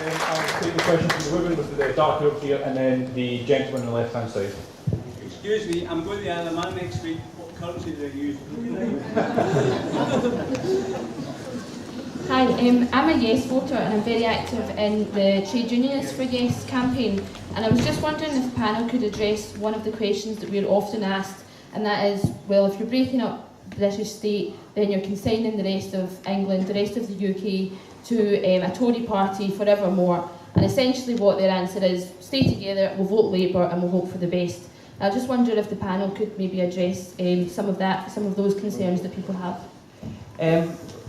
I'll take the question from the woman with the dark robe here, and then the gentleman on the left-hand side. Excuse me, I'm going to the Isle of Man next week. What currency do they use? Hi, I'm a Yes voter and I'm very active in the Trade Unionists for Yes campaign, and I was just wondering if the panel could address one of the questions that we're often asked, and that is, well, if you're breaking up the British state, then you're consigning the rest of England, the rest of the UK to a Tory party forevermore, and essentially what their answer is, stay together, we'll vote Labour and we'll hope for the best. I just wonder if the panel could maybe address some of those concerns that people have.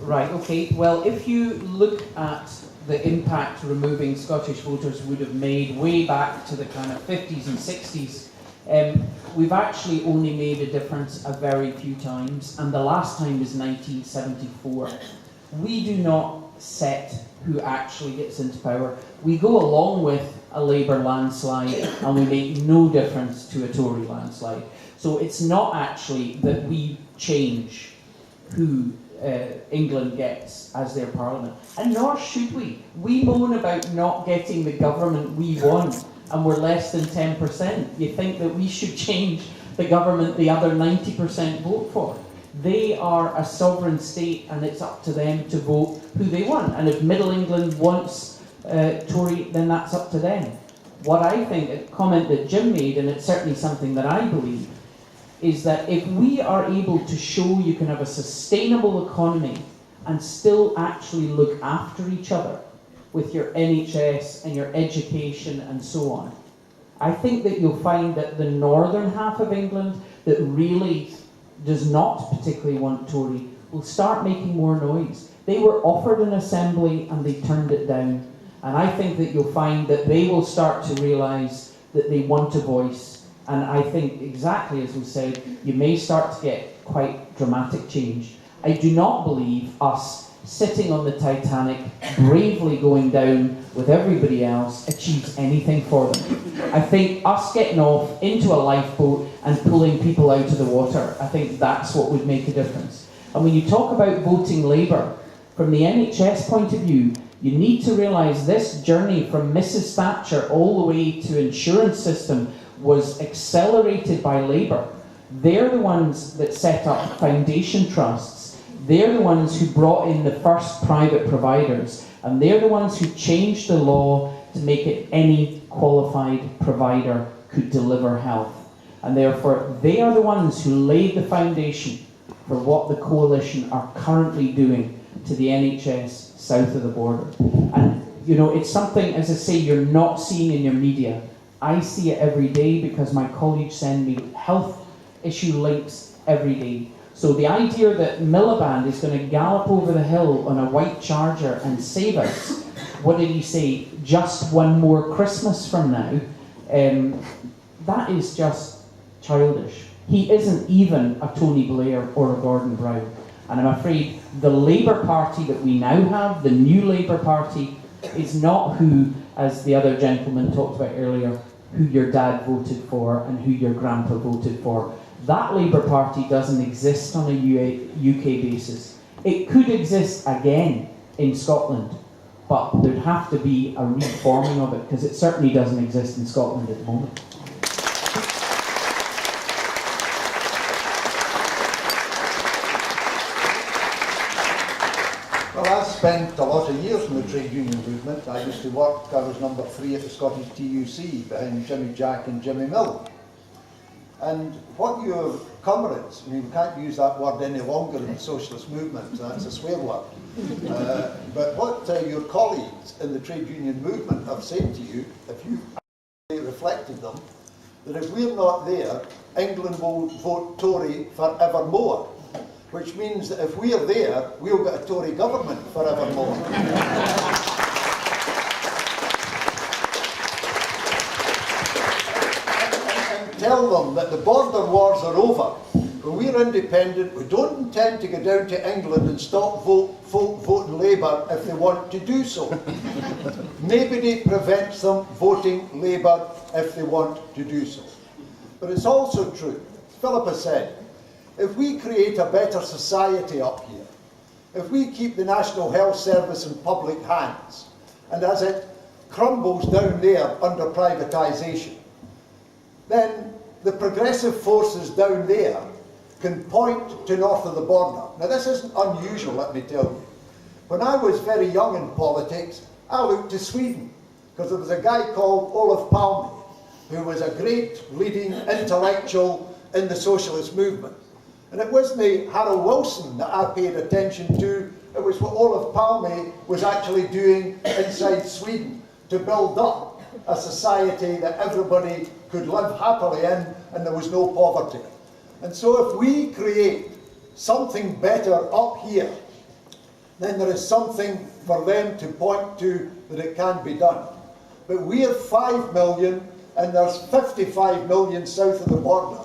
Right, okay. Well, if you look at the impact removing Scottish voters would have made way back to the kind of 50s and 60s, we've actually only made a difference a very few times, and the last time was 1974. We do not set who actually gets into power. We go along with a Labour landslide, and we make no difference to a Tory landslide. So it's not actually that we change who England gets as their parliament, and nor should we. We moan about not getting the government we want, and we're less than 10%. You think that we should change the government the other 90% vote for? They are a sovereign state, and it's up to them to vote who they want. And if Middle England wants Tory, then that's up to them. What I think, a comment that Jim made, and it's certainly something that I believe, is that if we are able to show you can have a sustainable economy and still actually look after each other with your NHS and your education and so on, I think that you'll find that the northern half of England that really does not particularly want Tory will start making more noise. They were offered an assembly and they turned it down. And I think that you'll find that they will start to realise that they want a voice. And I think, exactly as we said, you may start to get quite dramatic change. I do not believe us sitting on the Titanic, bravely going down with everybody else, achieves anything for them. I think us getting off into a lifeboat and pulling people out of the water, I think that's what would make a difference. And when you talk about voting Labour, from the NHS point of view, you need to realise this journey from Mrs. Thatcher all the way to insurance system was accelerated by Labour. They're the ones that set up foundation trusts. They're the ones who brought in the first private providers. And they're the ones who changed the law to make it any qualified provider could deliver health. And therefore, they are the ones who laid the foundation for what the coalition are currently doing to the NHS south of the border. And, you know, it's something, as I say, you're not seeing in your media. I see it every day because my colleagues send me health issue links every day. So the idea that Miliband is going to gallop over the hill on a white charger and save us, what did he say, just one more Christmas from now, that is just childish. He isn't even a Tony Blair or a Gordon Brown. And I'm afraid the Labour Party that we now have, the new Labour Party, is not who, as the other gentleman talked about earlier, who your dad voted for and who your grandpa voted for. That Labour Party doesn't exist on a UK basis. It could exist again in Scotland, but there'd have to be a reforming of it, because it certainly doesn't exist in Scotland at the moment. Well, I spent a lot of years in the trade union movement. I used to work, I was number 3 at the Scottish TUC behind Jimmy Jack and Jimmy Mill. And what your comrades, I mean, we can't use that word any longer in the socialist movement, that's a swear word. But what your colleagues in the trade union movement have said to you, if you actually reflected them, that if we're not there, England will vote Tory forevermore. Which means that if we're there, we'll get a Tory government forevermore. And tell them that the border wars are over. When we're independent, we don't intend to go down to England and stop voting Labour if they want to do so. Nobody prevents them voting Labour if they want to do so. But it's also true, Philippa said, if we create a better society up here, if we keep the National Health Service in public hands, and as it crumbles down there under privatisation, then the progressive forces down there can point to north of the border. Now this isn't unusual, let me tell you. When I was very young in politics, I looked to Sweden, because there was a guy called Olof Palme, who was a great leading intellectual in the socialist movement. And it wasn't Harold Wilson that I paid attention to, it was what Olof Palme was actually doing inside Sweden to build up a society that everybody could live happily in and there was no poverty. And so if we create something better up here, then there is something for them to point to that it can be done. But we're 5 million and there's 55 million south of the border.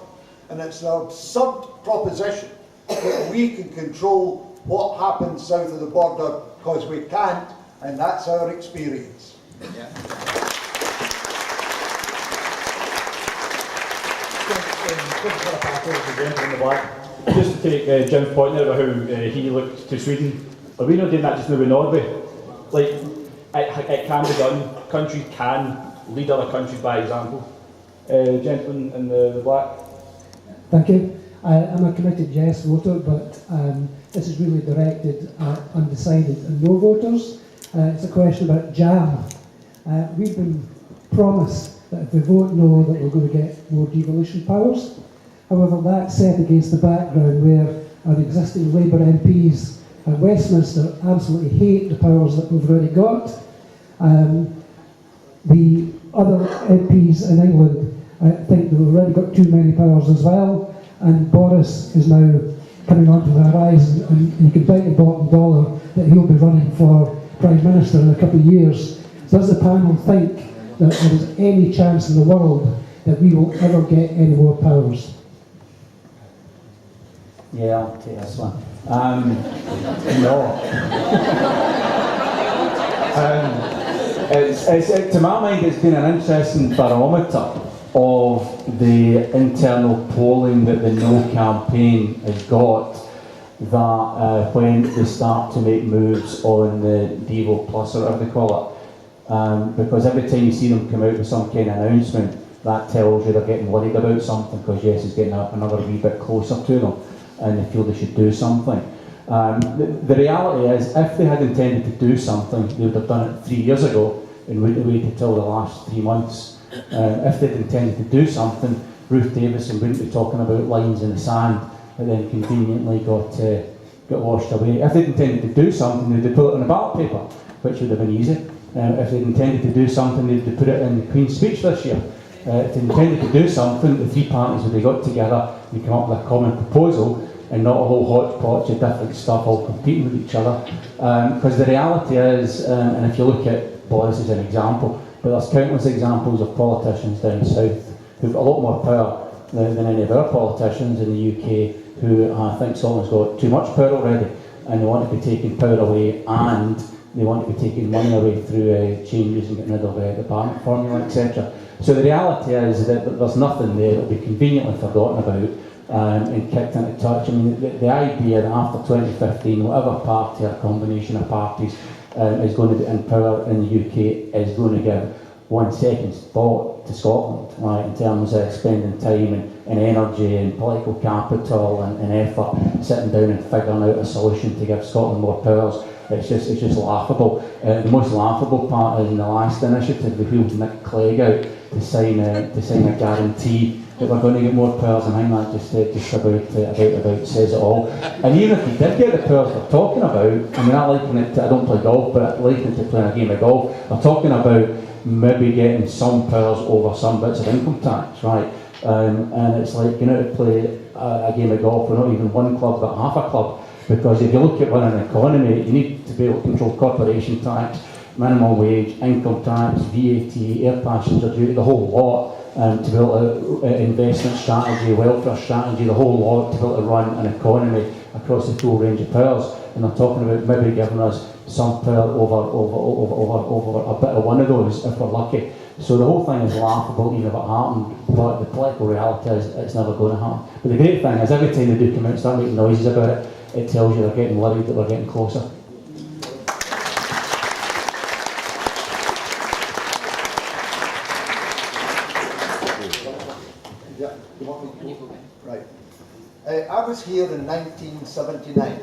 And it's an absurd proposition that we can control what happens south of the border, because we can't, and that's our experience. Yeah. Just to take Jim's point there about how he looked to Sweden, are we not doing that just now with Norway? Like, it can be done. Countries can lead other countries by example. Gentleman in the black. Thank you. I'm a committed yes voter, but this is really directed at undecided and no voters. It's a question about jam. We've been promised that if we vote no, that we're going to get more devolution powers. However, that's set against the background where our existing Labour MPs at Westminster absolutely hate the powers that we've already got. The other MPs in England think that we've already got too many powers as well, and Boris is now coming onto the horizon, and you can bet your bottom dollar that he'll be running for Prime Minister in a couple of years. Does the panel think that there is any chance in the world that we will ever get any more powers? Yeah, I'll take this one. No. To my mind, it's been an interesting barometer of the internal polling that the No campaign has got, that when they start to make moves on the Devo Plus, or whatever they call it, because every time you see them come out with some kind of announcement, that tells you they're getting worried about something, because yes, it's getting another wee bit closer to them, and they feel they should do something. The reality is, if they had intended to do something, they would have done it 3 years ago and wouldn't have waited till the last 3 months. If they'd intended to do something, Ruth Davidson wouldn't be talking about lines in the sand that then conveniently got washed away. If they'd intended to do something, they'd have put it on a ballot paper, which would have been easy. If they'd intended to do something, they'd have put it in the Queen's speech this year. If they intended to do something, the three parties would have got together and come up with a common proposal, and not a whole hodgepodge of different stuff all competing with each other. Because the reality is, and if you look at Boris as an example, but there's countless examples of politicians down south who've got a lot more power than any of our politicians in the UK, who think Scotland's got too much power already, and they want to be taking power away, and they want to be taking money away through changes and getting rid of the parliament formula, etc. So the reality is that there's nothing there that'll be conveniently forgotten about and kicked into touch. I mean, the idea that after 2015, whatever party or combination of parties is going to be in power in the UK is going to give 1 second's thought to Scotland, right, in terms of spending time and energy and political capital and effort sitting down and figuring out a solution to give Scotland more powers. It's just laughable. The most laughable part is in the last initiative, they wheeled Nick Clegg out to sign a guarantee that we're going to get more powers, and I think that just about says it all. And even if he did get the powers we're talking about, I mean, I liken it to, I don't play golf, but I liken it to playing a game of golf. We're talking about maybe getting some powers over some bits of income tax, right? And it's like, you know, to play a game of golf with not even one club, but half a club. Because if you look at running an economy, you need to be able to control corporation tax, minimum wage, income tax, VAT, air passenger duty, the whole lot, to be able to investment strategy, welfare strategy, the whole lot, to be able to run an economy across the full range of powers. And they're talking about maybe giving us some power over a bit of one of those, if we're lucky. So the whole thing is laughable, even if it happened, but the political reality is it's never going to happen. But the great thing is, every time they do come out and start making noises about it, it tells you they're getting worried that we're getting closer. I was here in 1979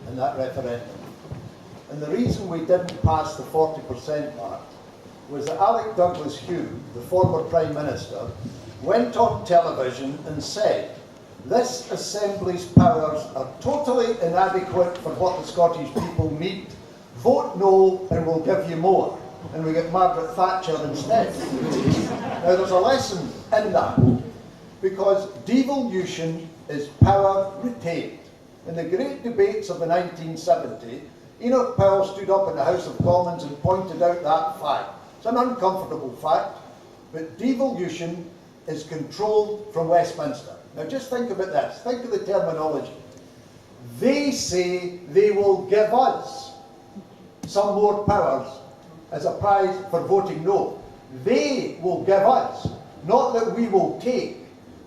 in that referendum. And the reason we didn't pass the 40% mark was that Alec Douglas-Hugh, the former Prime Minister, went on television and said, "This Assembly's powers are totally inadequate for what the Scottish people need. Vote no and we'll give you more." And we get Margaret Thatcher instead. Now there's a lesson in that, because devolution is power retained. In the great debates of the 1970s, Enoch Powell stood up in the House of Commons and pointed out that fact. It's an uncomfortable fact, but devolution is controlled from Westminster. Now just think about this, think of the terminology. They say they will give us some more powers as a prize for voting no. They will give us, not that we will take,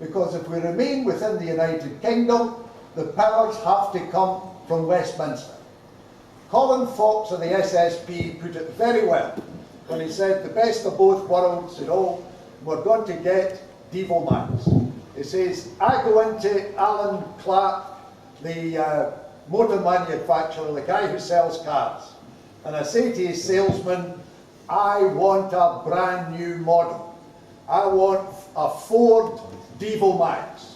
because if we remain within the United Kingdom, the powers have to come from Westminster. Colin Fox of the SSP put it very well when he said the best of both worlds, we're going to get devolmax. He says, I go into Alan Clark, the motor manufacturer, the guy who sells cars, and I say to his salesman, I want a brand new model. I want a Ford devolmax.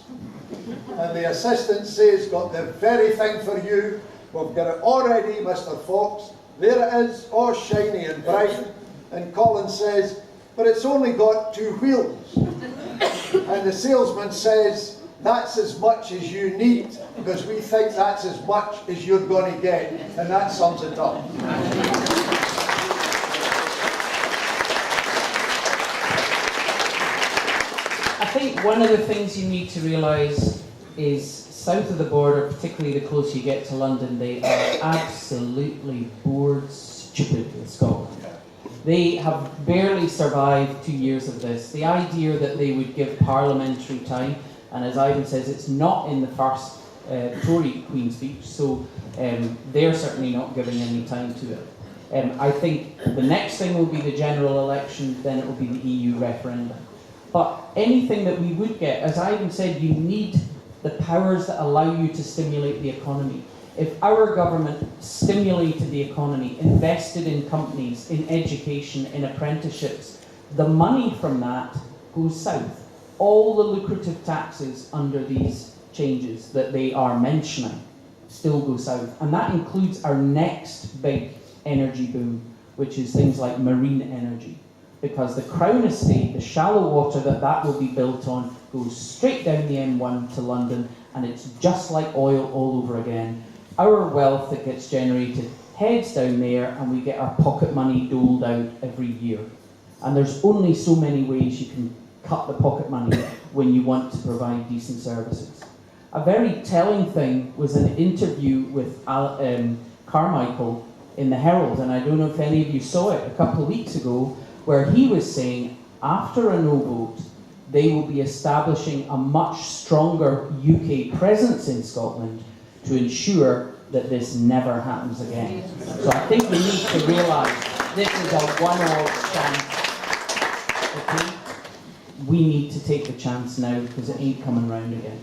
And the assistant says, got the very thing for you. We've got it already, Mr. Fox. There it is, all shiny and bright. And Colin says, but it's only got 2 wheels. And the salesman says, that's as much as you need, because we think that's as much as you're going to get. And that sums it up. I think one of the things you need to realise is south of the border, particularly the closer you get to London, they are absolutely bored stupid with Scotland. They have barely survived 2 years of this. The idea that they would give parliamentary time, and as Ivan says, it's not in the first Tory Queen speech, so they're certainly not giving any time to it. I think the next thing will be the general election, then it will be the EU referendum. But anything that we would get, as Ivan said, you need the powers that allow you to stimulate the economy. If our government stimulated the economy, invested in companies, in education, in apprenticeships, the money from that goes south. All the lucrative taxes under these changes that they are mentioning still go south. And that includes our next big energy boom, which is things like marine energy. Because the Crown Estate, the shallow water that will be built on, goes straight down the M1 to London, and it's just like oil all over again. Our wealth that gets generated heads down there, and we get our pocket money doled out every year. And there's only so many ways you can cut the pocket money when you want to provide decent services. A very telling thing was an interview with Carmichael in the Herald, and I don't know if any of you saw it a couple of weeks ago, where he was saying after a no vote, they will be establishing a much stronger UK presence in Scotland to ensure that this never happens again. So I think we need to realise this is a one-off chance. Okay? We need to take the chance now because it ain't coming round again.